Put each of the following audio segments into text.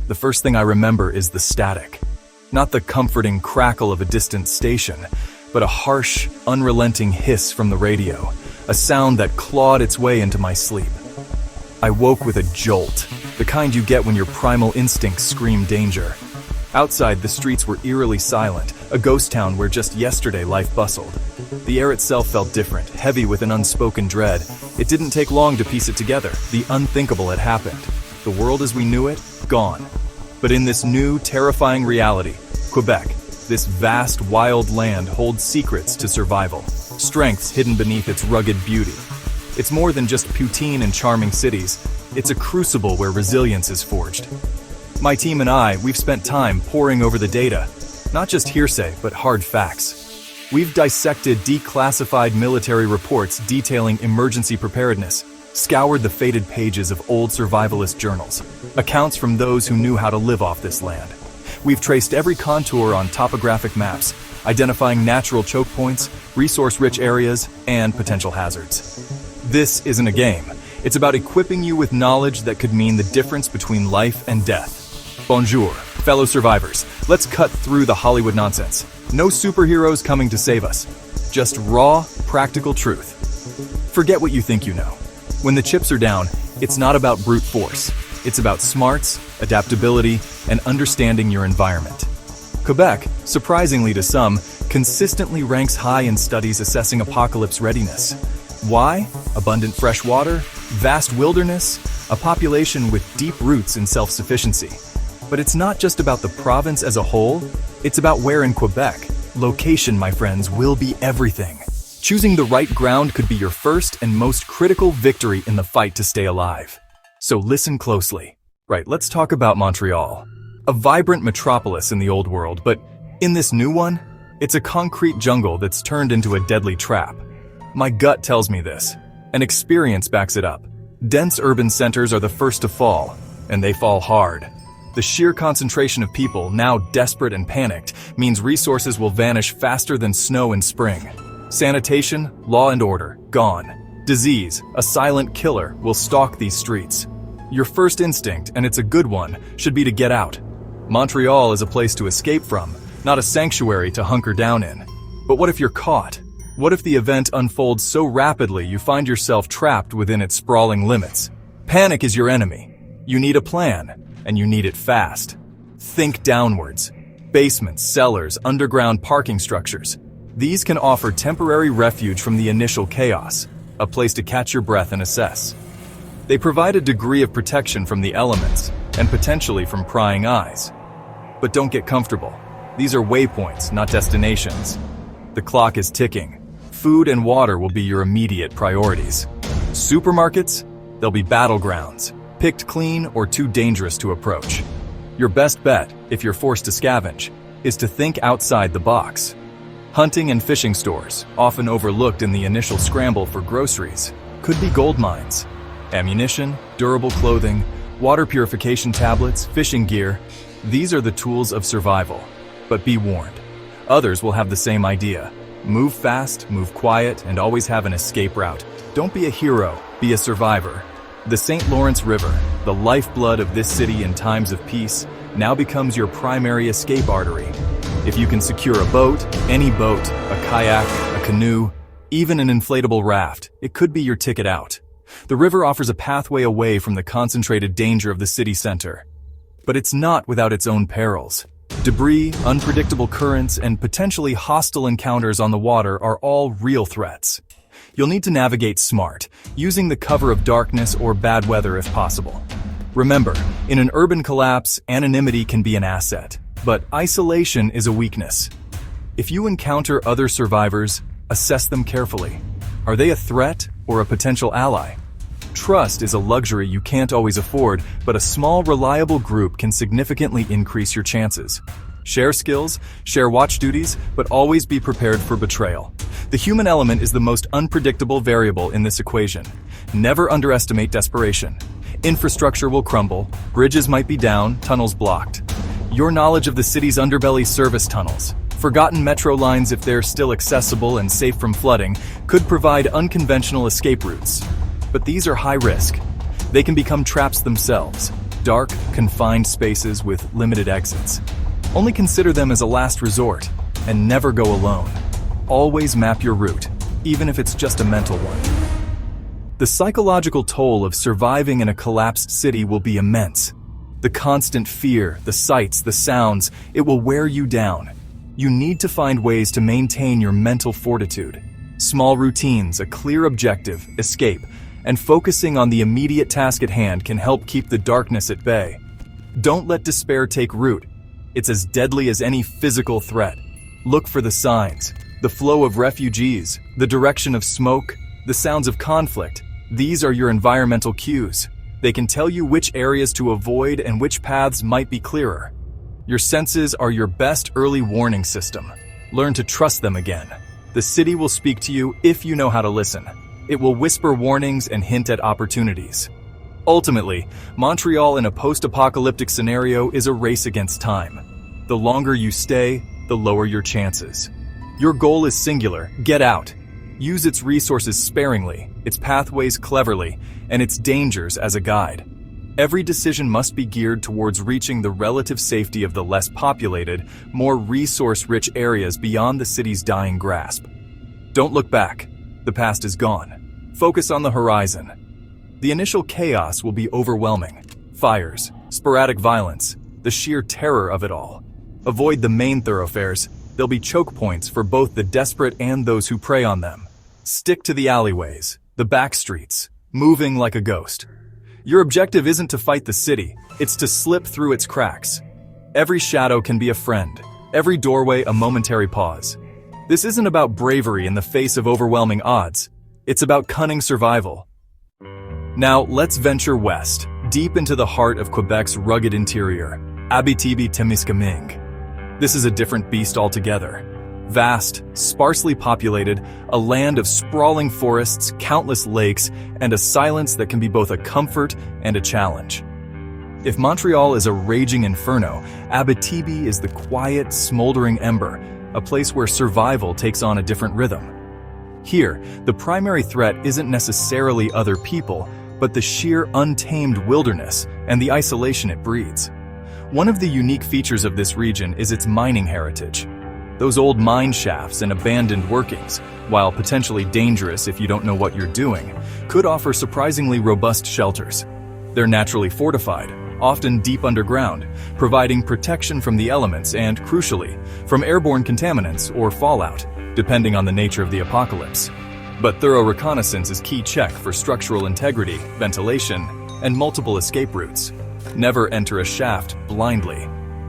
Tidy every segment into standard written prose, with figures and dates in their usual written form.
The first thing I remember is the static. Not the comforting crackle of a distant station, but a harsh, unrelenting hiss from the radio, a sound that clawed its way into my sleep. I woke with a jolt, the kind you get when your primal instincts scream danger. Outside, the streets were eerily silent, a ghost town where just yesterday life bustled. The air itself felt different, heavy with an unspoken dread. It didn't take long to piece it together. The unthinkable had happened. The world as we knew it, gone. But in this new, terrifying reality, Quebec, this vast, wild land holds secrets to survival, strengths hidden beneath its rugged beauty. It's more than just poutine and charming cities. It's a crucible where resilience is forged. My team and I, we've spent time poring over the data, not just hearsay, but hard facts. We've dissected declassified military reports detailing emergency preparedness, scoured the faded pages of old survivalist journals, accounts from those who knew how to live off this land. We've traced every contour on topographic maps, identifying natural choke points, resource-rich areas, and potential hazards. This isn't a game. It's about equipping you with knowledge that could mean the difference between life and death. Bonjour, fellow survivors. Let's cut through the Hollywood nonsense. No superheroes coming to save us. Just raw, practical truth. Forget what you think you know. When the chips are down, it's not about brute force. It's about smarts, adaptability, and understanding your environment. Quebec, surprisingly to some, consistently ranks high in studies assessing apocalypse readiness. Why? Abundant fresh water, vast wilderness, a population with deep roots in self-sufficiency. But it's not just about the province as a whole, it's about where in Quebec. Location, my friends, will be everything. Choosing the right ground could be your first and most critical victory in the fight to stay alive. So listen closely. Right, let's talk about Montreal. A vibrant metropolis in the old world, but in this new one, it's a concrete jungle that's turned into a deadly trap. My gut tells me this, and experience backs it up. Dense urban centers are the first to fall, and they fall hard. The sheer concentration of people, now desperate and panicked, means resources will vanish faster than snow in spring. Sanitation, law and order, gone. Disease, a silent killer, will stalk these streets. Your first instinct, and it's a good one, should be to get out. Montreal is a place to escape from, not a sanctuary to hunker down in. But what if you're caught? What if the event unfolds so rapidly you find yourself trapped within its sprawling limits? Panic is your enemy. You need a plan, and you need it fast. Think downwards. Basements, cellars, underground parking structures. These can offer temporary refuge from the initial chaos, a place to catch your breath and assess. They provide a degree of protection from the elements, and potentially from prying eyes. But don't get comfortable. These are waypoints, not destinations. The clock is ticking. Food and water will be your immediate priorities. Supermarkets? They'll be battlegrounds, picked clean or too dangerous to approach. Your best bet, if you're forced to scavenge, is to think outside the box. Hunting and fishing stores, often overlooked in the initial scramble for groceries, could be gold mines. Ammunition, durable clothing, water purification tablets, fishing gear, these are the tools of survival. But be warned, others will have the same idea. Move fast, move quiet, and always have an escape route. Don't be a hero, be a survivor. The St. Lawrence River, the lifeblood of this city in times of peace, now becomes your primary escape artery. If you can secure a boat, any boat, a kayak, a canoe, even an inflatable raft, it could be your ticket out. The river offers a pathway away from the concentrated danger of the city center. But it's not without its own perils. Debris, unpredictable currents, and potentially hostile encounters on the water are all real threats. You'll need to navigate smart, using the cover of darkness or bad weather if possible. Remember, in an urban collapse, anonymity can be an asset, but isolation is a weakness. If you encounter other survivors, assess them carefully. Are they a threat or a potential ally? Trust is a luxury you can't always afford, but a small, reliable group can significantly increase your chances. Share skills, share watch duties, but always be prepared for betrayal. The human element is the most unpredictable variable in this equation. Never underestimate desperation. Infrastructure will crumble, bridges might be down, tunnels blocked. Your knowledge of the city's underbelly service tunnels, forgotten metro lines if they're still accessible and safe from flooding, could provide unconventional escape routes. But these are high risk. They can become traps themselves. Dark, confined spaces with limited exits. Only consider them as a last resort, and never go alone. Always map your route, even if it's just a mental one. The psychological toll of surviving in a collapsed city will be immense. The constant fear, the sights, the sounds, it will wear you down. You need to find ways to maintain your mental fortitude. Small routines, a clear objective, escape, and focusing on the immediate task at hand can help keep the darkness at bay. Don't let despair take root. It's as deadly as any physical threat. Look for the signs, the flow of refugees, the direction of smoke, the sounds of conflict. These are your environmental cues. They can tell you which areas to avoid and which paths might be clearer. Your senses are your best early warning system. Learn to trust them again. The city will speak to you if you know how to listen. It will whisper warnings and hint at opportunities. Ultimately, Montreal in a post-apocalyptic scenario is a race against time. The longer you stay, the lower your chances. Your goal is singular: get out. Use its resources sparingly, its pathways cleverly, and its dangers as a guide. Every decision must be geared towards reaching the relative safety of the less populated, more resource-rich areas beyond the city's dying grasp. Don't look back. The past is gone. Focus on the horizon. The initial chaos will be overwhelming. Fires, sporadic violence, the sheer terror of it all. Avoid the main thoroughfares. They'll be choke points for both the desperate and those who prey on them. Stick to the alleyways, the back streets, moving like a ghost. Your objective isn't to fight the city, it's to slip through its cracks. Every shadow can be a friend, every doorway a momentary pause. This isn't about bravery in the face of overwhelming odds. It's about cunning survival. Now let's venture west, deep into the heart of Quebec's rugged interior, Abitibi-Témiscamingue. This is a different beast altogether. Vast, sparsely populated, a land of sprawling forests, countless lakes, and a silence that can be both a comfort and a challenge. If Montreal is a raging inferno, Abitibi is the quiet, smoldering ember, a place where survival takes on a different rhythm. Here, the primary threat isn't necessarily other people, but the sheer untamed wilderness and the isolation it breeds. One of the unique features of this region is its mining heritage. Those old mine shafts and abandoned workings, while potentially dangerous if you don't know what you're doing, could offer surprisingly robust shelters. They're naturally fortified, often deep underground, providing protection from the elements and, crucially, from airborne contaminants or fallout, depending on the nature of the apocalypse. But thorough reconnaissance is key check for structural integrity, ventilation, and multiple escape routes. Never enter a shaft blindly.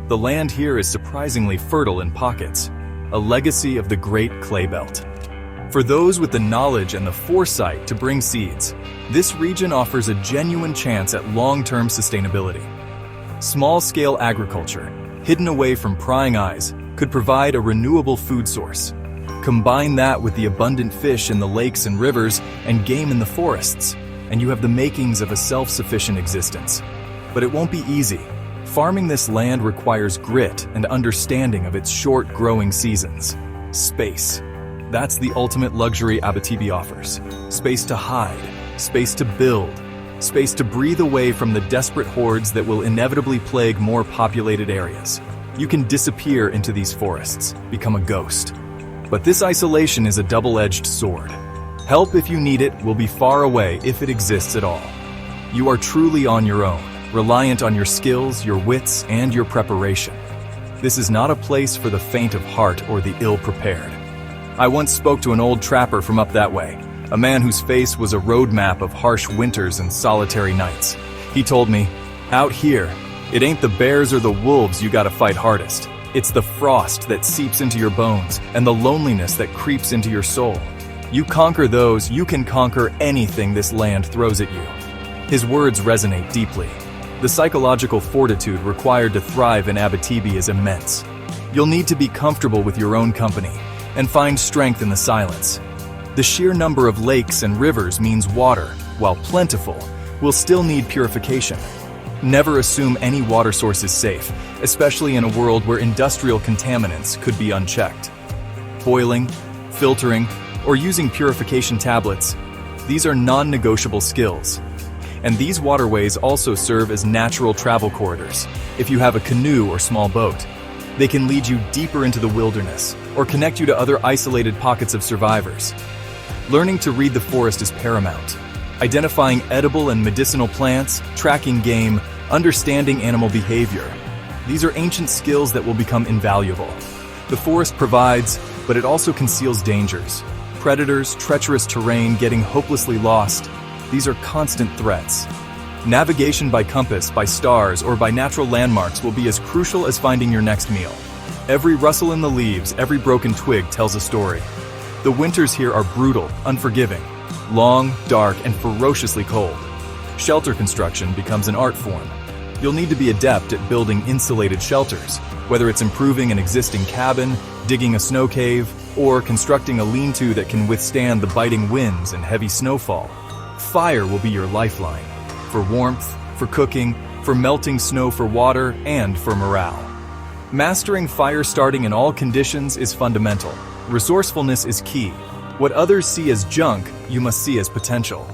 The land here is surprisingly fertile in pockets, a legacy of the Great Clay Belt. For those with the knowledge and the foresight to bring seeds, this region offers a genuine chance at long-term sustainability. Small-scale agriculture, hidden away from prying eyes, could provide a renewable food source. Combine that with the abundant fish in the lakes and rivers and game in the forests, and you have the makings of a self-sufficient existence. But it won't be easy. Farming this land requires grit and understanding of its short growing seasons. Space. That's the ultimate luxury Abitibi offers. Space to hide, space to build, space to breathe away from the desperate hordes that will inevitably plague more populated areas. You can disappear into these forests, become a ghost. But this isolation is a double-edged sword. Help if you need it will be far away if it exists at all. You are truly on your own, reliant on your skills, your wits, and your preparation. This is not a place for the faint of heart or the ill-prepared. I once spoke to an old trapper from up that way, a man whose face was a roadmap of harsh winters and solitary nights. He told me, "Out here, it ain't the bears or the wolves you gotta fight hardest. It's the frost that seeps into your bones and the loneliness that creeps into your soul. You conquer those, you can conquer anything this land throws at you." His words resonate deeply. The psychological fortitude required to thrive in Abitibi is immense. You'll need to be comfortable with your own company and find strength in the silence. The sheer number of lakes and rivers means water, while plentiful, will still need purification. Never assume any water source is safe, especially in a world where industrial contaminants could be unchecked. Boiling, filtering, or using purification tablets, these are non-negotiable skills. And these waterways also serve as natural travel corridors. If you have a canoe or small boat, they can lead you deeper into the wilderness or connect you to other isolated pockets of survivors. Learning to read the forest is paramount. Identifying edible and medicinal plants, tracking game, understanding animal behavior. These are ancient skills that will become invaluable. The forest provides, but it also conceals dangers. Predators, treacherous terrain, getting hopelessly lost. These are constant threats. Navigation by compass, by stars, or by natural landmarks will be as crucial as finding your next meal. Every rustle in the leaves, every broken twig tells a story. The winters here are brutal, unforgiving, long, dark, and ferociously cold. Shelter construction becomes an art form. You'll need to be adept at building insulated shelters, whether it's improving an existing cabin, digging a snow cave, or constructing a lean-to that can withstand the biting winds and heavy snowfall. Fire will be your lifeline, for warmth, for cooking, for melting snow for water, and for morale. Mastering fire starting in all conditions is fundamental. Resourcefulness is key. What others see as junk, you must see as potential.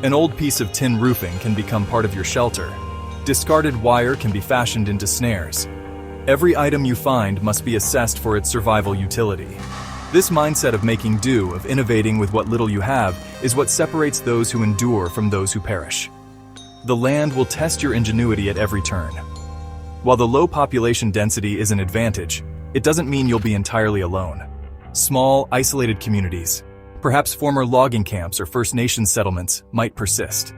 An old piece of tin roofing can become part of your shelter. Discarded wire can be fashioned into snares. Every item you find must be assessed for its survival utility. This mindset of making do, of innovating with what little you have, is what separates those who endure from those who perish. The land will test your ingenuity at every turn. While the low population density is an advantage, it doesn't mean you'll be entirely alone. Small, isolated communities, perhaps former logging camps or First Nations settlements, might persist.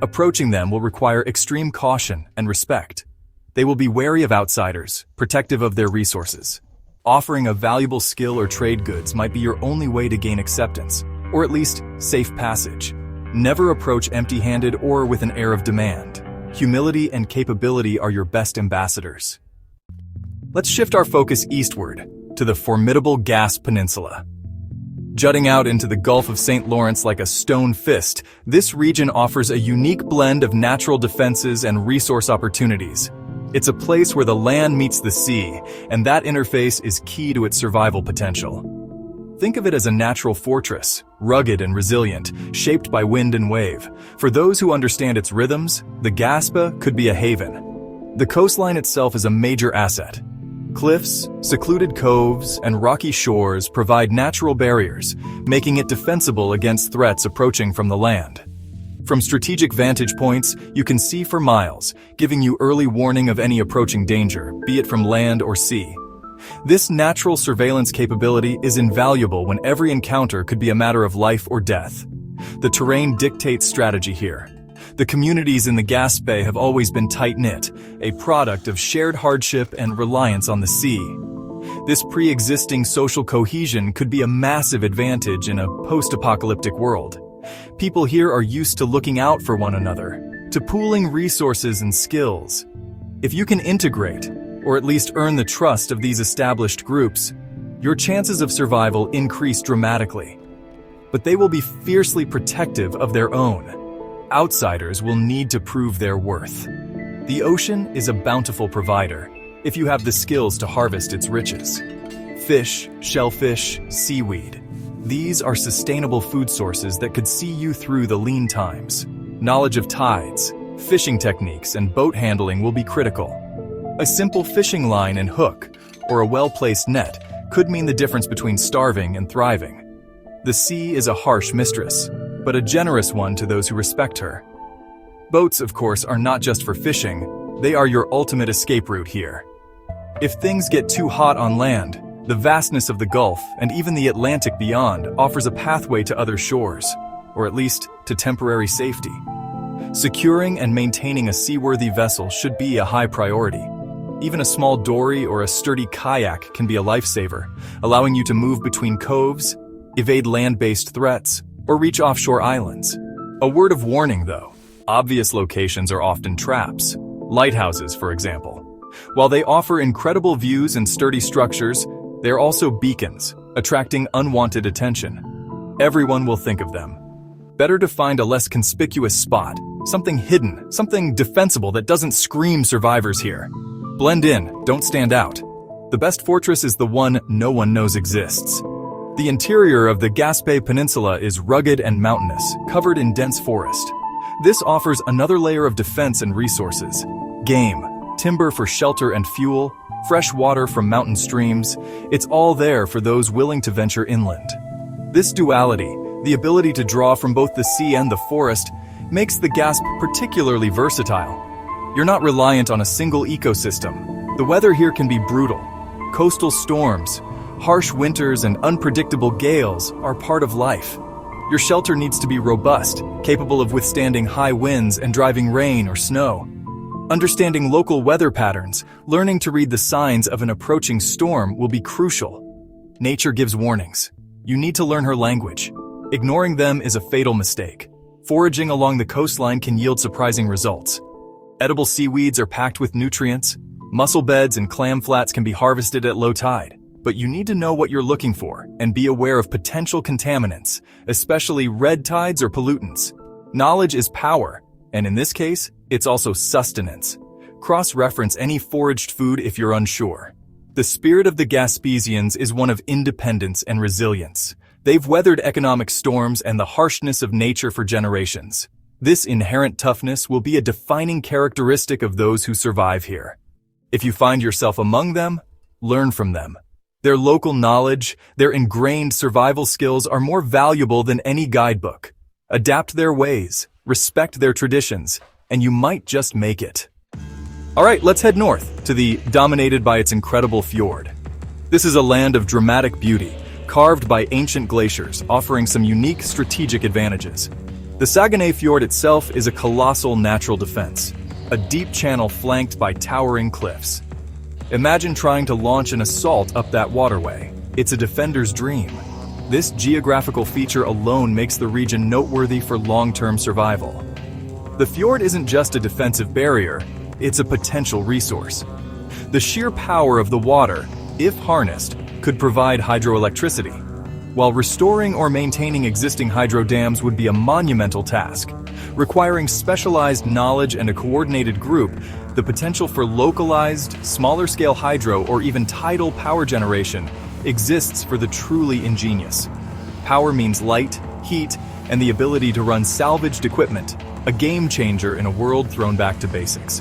Approaching them will require extreme caution and respect. They will be wary of outsiders, protective of their resources. Offering a valuable skill or trade goods might be your only way to gain acceptance, or at least safe passage. Never approach empty-handed or with an air of demand. Humility and capability are your best ambassadors. Let's shift our focus eastward to the formidable Gaspé Peninsula. Jutting out into the Gulf of St. Lawrence like a stone fist, this region offers a unique blend of natural defenses and resource opportunities. It's a place where the land meets the sea, and that interface is key to its survival potential. Think of it as a natural fortress, rugged and resilient, shaped by wind and wave. For those who understand its rhythms, the Gaspé could be a haven. The coastline itself is a major asset. Cliffs, secluded coves, and rocky shores provide natural barriers, making it defensible against threats approaching from the land. From strategic vantage points, you can see for miles, giving you early warning of any approaching danger, be it from land or sea. This natural surveillance capability is invaluable when every encounter could be a matter of life or death. The terrain dictates strategy here. The communities in the Gaspé have always been tight-knit, a product of shared hardship and reliance on the sea. This pre-existing social cohesion could be a massive advantage in a post-apocalyptic world. People here are used to looking out for one another, to pooling resources and skills. If you can integrate, or at least earn the trust of these established groups, your chances of survival increase dramatically. But they will be fiercely protective of their own. Outsiders will need to prove their worth. The ocean is a bountiful provider, if you have the skills to harvest its riches. Fish, shellfish, seaweed. These are sustainable food sources that could see you through the lean times. Knowledge of tides, fishing techniques, and boat handling will be critical. A simple fishing line and hook, or a well-placed net, could mean the difference between starving and thriving. The sea is a harsh mistress, but a generous one to those who respect her. Boats, of course, are not just for fishing, they are your ultimate escape route here. If things get too hot on land, the vastness of the Gulf and even the Atlantic beyond offers a pathway to other shores, or at least to temporary safety. Securing and maintaining a seaworthy vessel should be a high priority. Even a small dory or a sturdy kayak can be a lifesaver, allowing you to move between coves, evade land-based threats, or reach offshore islands. A word of warning, though. Obvious locations are often traps. Lighthouses, for example. While they offer incredible views and sturdy structures, they're also beacons, attracting unwanted attention. Everyone will think of them. Better to find a less conspicuous spot, something hidden, something defensible that doesn't scream survivors here. Blend in, don't stand out. The best fortress is the one no one knows exists. The interior of the Gaspé Peninsula is rugged and mountainous, covered in dense forest. This offers another layer of defense and resources. Game, timber for shelter and fuel, fresh water from mountain streams, it's all there for those willing to venture inland. This duality, the ability to draw from both the sea and the forest, makes the Gaspé particularly versatile. You're not reliant on a single ecosystem. The weather here can be brutal. Coastal storms, harsh winters, and unpredictable gales are part of life. Your shelter needs to be robust, capable of withstanding high winds and driving rain or snow. Understanding local weather patterns, learning to read the signs of an approaching storm will be crucial. Nature gives warnings. You need to learn her language. Ignoring them is a fatal mistake. Foraging along the coastline can yield surprising results. Edible seaweeds are packed with nutrients. Mussel beds and clam flats can be harvested at low tide. But you need to know what you're looking for and be aware of potential contaminants, especially red tides or pollutants. Knowledge is power, and in this case, it's also sustenance. Cross-reference any foraged food if you're unsure. The spirit of the Gaspésians is one of independence and resilience. They've weathered economic storms and the harshness of nature for generations. This inherent toughness will be a defining characteristic of those who survive here. If you find yourself among them, learn from them. Their local knowledge, their ingrained survival skills are more valuable than any guidebook. Adapt their ways, respect their traditions, and you might just make it. All right, let's head north to the dominated by its incredible fjord. This is a land of dramatic beauty, carved by ancient glaciers, offering some unique strategic advantages. The Saguenay Fjord itself is a colossal natural defense, a deep channel flanked by towering cliffs. Imagine trying to launch an assault up that waterway. It's a defender's dream. This geographical feature alone makes the region noteworthy for long-term survival. The fjord isn't just a defensive barrier, it's a potential resource. The sheer power of the water, if harnessed, could provide hydroelectricity. While restoring or maintaining existing hydro dams would be a monumental task, requiring specialized knowledge and a coordinated group, the potential for localized, smaller-scale hydro or even tidal power generation exists for the truly ingenious. Power means light, heat, and the ability to run salvaged equipment, a game-changer in a world thrown back to basics.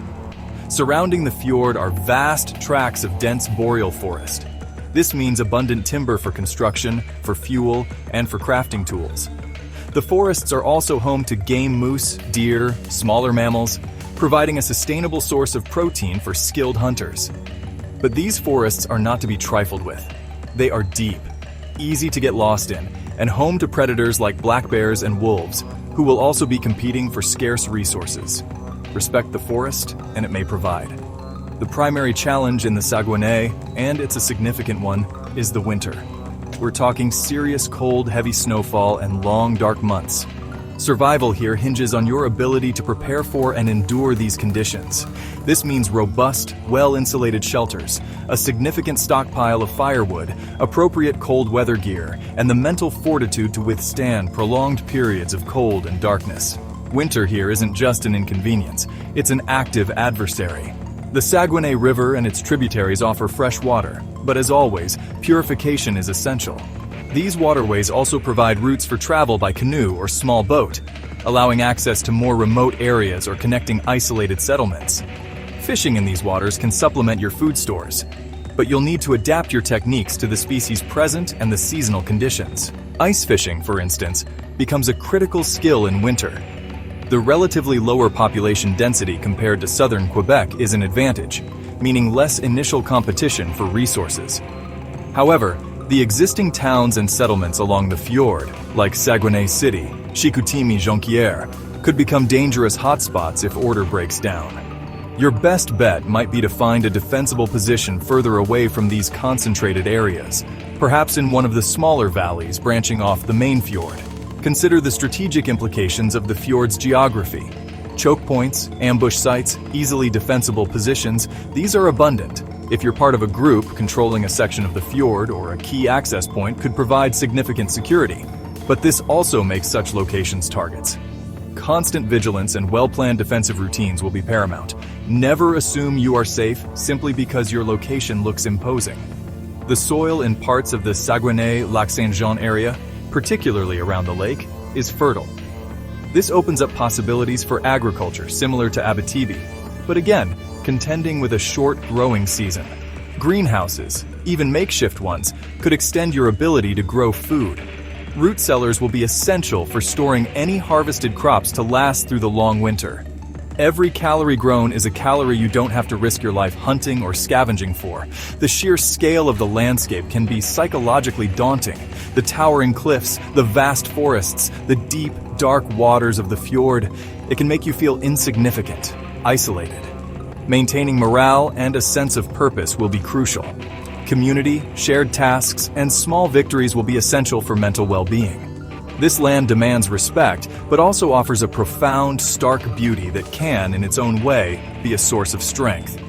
Surrounding the fjord are vast tracts of dense boreal forest. This means abundant timber for construction, for fuel, and for crafting tools. The forests are also home to game moose, deer, smaller mammals, providing a sustainable source of protein for skilled hunters. But these forests are not to be trifled with. They are deep, easy to get lost in, and home to predators like black bears and wolves, who will also be competing for scarce resources. Respect the forest, and it may provide. The primary challenge in the Saguenay, and it's a significant one, is the winter. We're talking serious cold, heavy snowfall and long, dark months. Survival here hinges on your ability to prepare for and endure these conditions. This means robust, well-insulated shelters, a significant stockpile of firewood, appropriate cold weather gear, and the mental fortitude to withstand prolonged periods of cold and darkness. Winter here isn't just an inconvenience, it's an active adversary. The Saguenay River and its tributaries offer fresh water, but as always, purification is essential. These waterways also provide routes for travel by canoe or small boat, allowing access to more remote areas or connecting isolated settlements. Fishing in these waters can supplement your food stores, but you'll need to adapt your techniques to the species present and the seasonal conditions. Ice fishing, for instance, becomes a critical skill in winter. The relatively lower population density compared to southern Quebec is an advantage, meaning less initial competition for resources. However, the existing towns and settlements along the fjord, like Saguenay City, Chicoutimi-Jonquière, could become dangerous hotspots if order breaks down. Your best bet might be to find a defensible position further away from these concentrated areas, perhaps in one of the smaller valleys branching off the main fjord. Consider the strategic implications of the fjord's geography. Choke points, ambush sites, easily defensible positions, these are abundant. If you're part of a group controlling a section of the fjord or a key access point could provide significant security. But this also makes such locations targets. Constant vigilance and well-planned defensive routines will be paramount. Never assume you are safe simply because your location looks imposing. The soil in parts of the Saguenay-Lac-Saint-Jean area, particularly around the lake, is fertile. This opens up possibilities for agriculture similar to Abitibi, but again, contending with a short growing season. Greenhouses, even makeshift ones, could extend your ability to grow food. Root cellars will be essential for storing any harvested crops to last through the long winter. Every calorie grown is a calorie you don't have to risk your life hunting or scavenging for. The sheer scale of the landscape can be psychologically daunting. The towering cliffs, the vast forests, the deep, dark waters of the fjord. It can make you feel insignificant, isolated. Maintaining morale and a sense of purpose will be crucial. Community, shared tasks, and small victories will be essential for mental well-being. This land demands respect, but also offers a profound, stark beauty that can, in its own way, be a source of strength.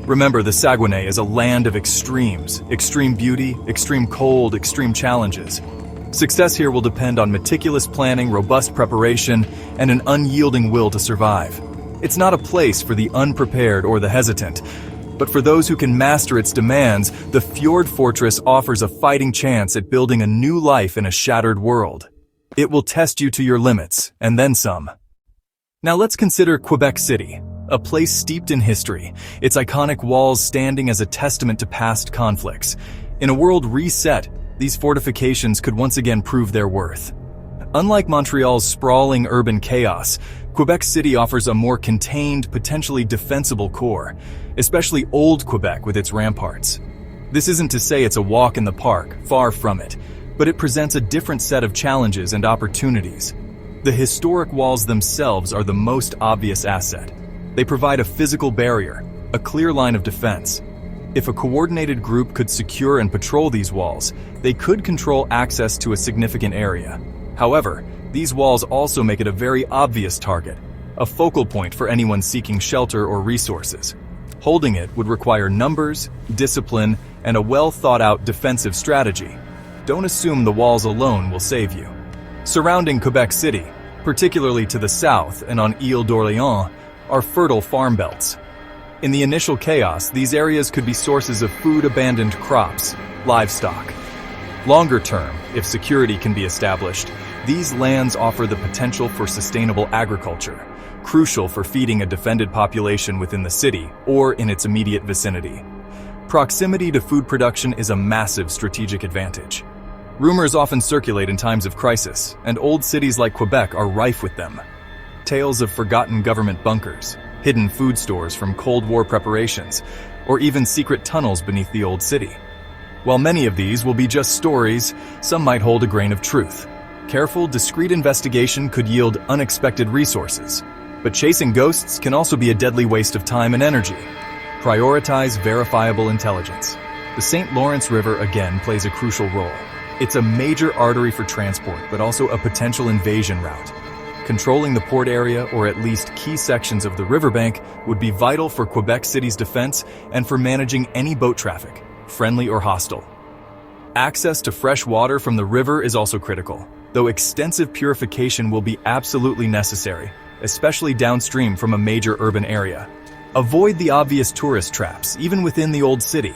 Remember, the Saguenay is a land of extremes: extreme beauty, extreme cold, extreme challenges. Success here will depend on meticulous planning, robust preparation, and an unyielding will to survive. It's not a place for the unprepared or the hesitant, but for those who can master its demands. The Fjord Fortress offers a fighting chance at building a new life in a shattered world. It will test you to your limits, and then some. Now let's consider Quebec City, a place steeped in history, its iconic walls standing as a testament to past conflicts. In a world reset, these fortifications could once again prove their worth. Unlike Montreal's sprawling urban chaos, Quebec City offers a more contained, potentially defensible core, especially old Quebec with its ramparts. This isn't to say it's a walk in the park, far from it, but it presents a different set of challenges and opportunities. The historic walls themselves are the most obvious asset. They provide a physical barrier, a clear line of defense. If a coordinated group could secure and patrol these walls, they could control access to a significant area. However, these walls also make it a very obvious target, a focal point for anyone seeking shelter or resources. Holding it would require numbers, discipline, and a well-thought-out defensive strategy. Don't assume the walls alone will save you. Surrounding Quebec City, particularly to the south and on Ile d'Orléans, are fertile farm belts. In the initial chaos, these areas could be sources of food-abandoned crops, livestock. Longer term, if security can be established, these lands offer the potential for sustainable agriculture, crucial for feeding a defended population within the city or in its immediate vicinity. Proximity to food production is a massive strategic advantage. Rumors often circulate in times of crisis, and old cities like Quebec are rife with them. Tales of forgotten government bunkers, hidden food stores from Cold War preparations, or even secret tunnels beneath the old city. While many of these will be just stories, some might hold a grain of truth. Careful, discreet investigation could yield unexpected resources, but chasing ghosts can also be a deadly waste of time and energy. Prioritize verifiable intelligence. The St. Lawrence River again plays a crucial role. It's a major artery for transport, but also a potential invasion route. Controlling the port area, or at least key sections of the riverbank, would be vital for Quebec City's defense and for managing any boat traffic, friendly or hostile. Access to fresh water from the river is also critical, though extensive purification will be absolutely necessary, especially downstream from a major urban area. Avoid the obvious tourist traps, even within the old city.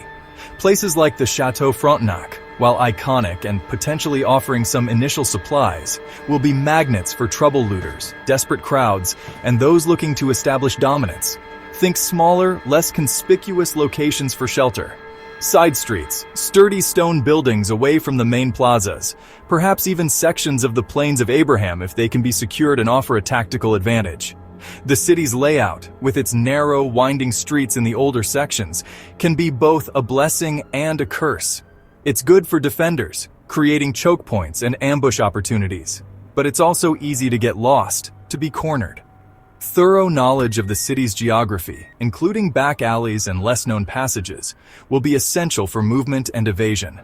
Places like the Chateau Frontenac, while iconic and potentially offering some initial supplies, will be magnets for trouble looters, desperate crowds, and those looking to establish dominance. Think smaller, less conspicuous locations for shelter. Side streets, sturdy stone buildings away from the main plazas, perhaps even sections of the Plains of Abraham if they can be secured and offer a tactical advantage. The city's layout, with its narrow, winding streets in the older sections, can be both a blessing and a curse. It's good for defenders, creating choke points and ambush opportunities, but it's also easy to get lost, to be cornered. Thorough knowledge of the city's geography, including back alleys and less-known passages, will be essential for movement and evasion.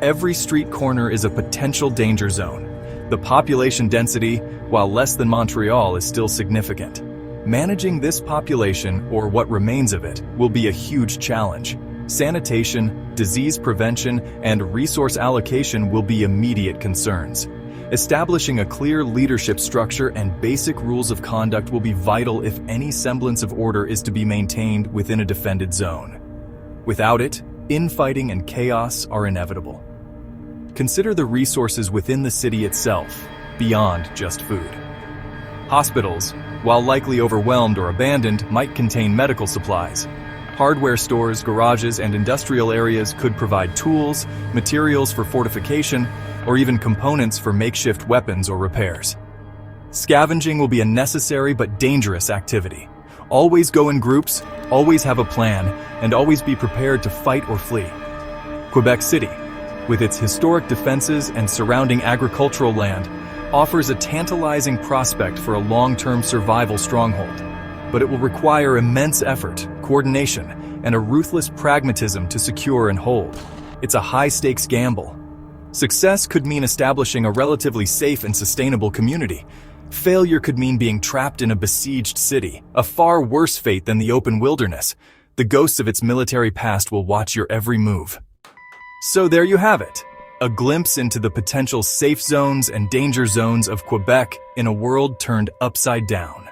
Every street corner is a potential danger zone. The population density, while less than Montreal, is still significant. Managing this population, or what remains of it, will be a huge challenge. Sanitation, disease prevention, and resource allocation will be immediate concerns. Establishing a clear leadership structure and basic rules of conduct will be vital if any semblance of order is to be maintained within a defended zone. Without it, infighting and chaos are inevitable. Consider the resources within the city itself, beyond just food. Hospitals, while likely overwhelmed or abandoned, might contain medical supplies. Hardware stores, garages, and industrial areas could provide tools, materials for fortification, or even components for makeshift weapons or repairs. Scavenging will be a necessary but dangerous activity. Always go in groups, always have a plan, and always be prepared to fight or flee. Quebec City, with its historic defenses and surrounding agricultural land, offers a tantalizing prospect for a long-term survival stronghold. But it will require immense effort, coordination, and a ruthless pragmatism to secure and hold. It's a high-stakes gamble. Success could mean establishing a relatively safe and sustainable community. Failure could mean being trapped in a besieged city, a far worse fate than the open wilderness. The ghosts of its military past will watch your every move. So there you have it, a glimpse into the potential safe zones and danger zones of Quebec in a world turned upside down.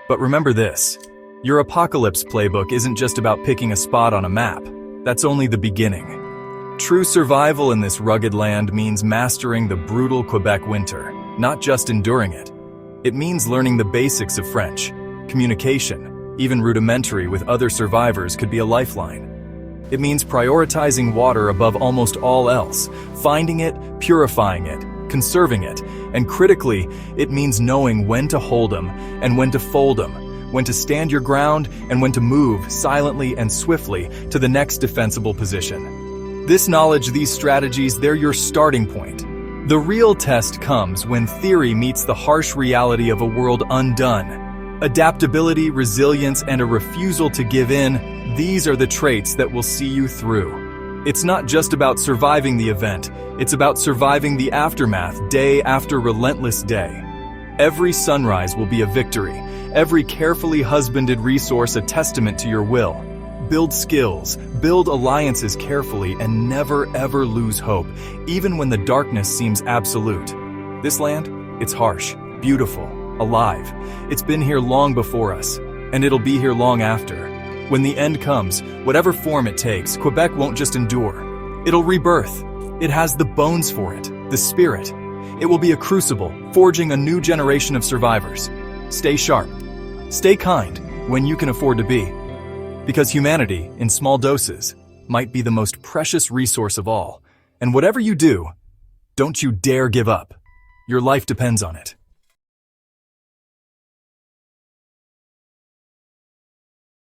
But remember this, your apocalypse playbook isn't just about picking a spot on a map. That's only the beginning. True survival in this rugged land means mastering the brutal Quebec winter, not just enduring it. It means learning the basics of French. Communication, even rudimentary with other survivors, could be a lifeline. It means prioritizing water above almost all else, finding it, purifying it, conserving it, and critically, it means knowing when to hold them and when to fold them, when to stand your ground and when to move silently and swiftly to the next defensible position. This knowledge, these strategies, they're your starting point. The real test comes when theory meets the harsh reality of a world undone. Adaptability, resilience, and a refusal to give in, these are the traits that will see you through. It's not just about surviving the event, it's about surviving the aftermath day after relentless day. Every sunrise will be a victory, every carefully husbanded resource a testament to your will. Build skills, build alliances carefully, and never ever lose hope, even when the darkness seems absolute. This land, it's harsh, beautiful, alive. It's been here long before us, and it'll be here long after. When the end comes, whatever form it takes, Quebec won't just endure. It'll rebirth. It has the bones for it, the spirit. It will be a crucible, forging a new generation of survivors. Stay sharp. Stay kind when you can afford to be. Because humanity, in small doses, might be the most precious resource of all. And whatever you do, don't you dare give up. Your life depends on it.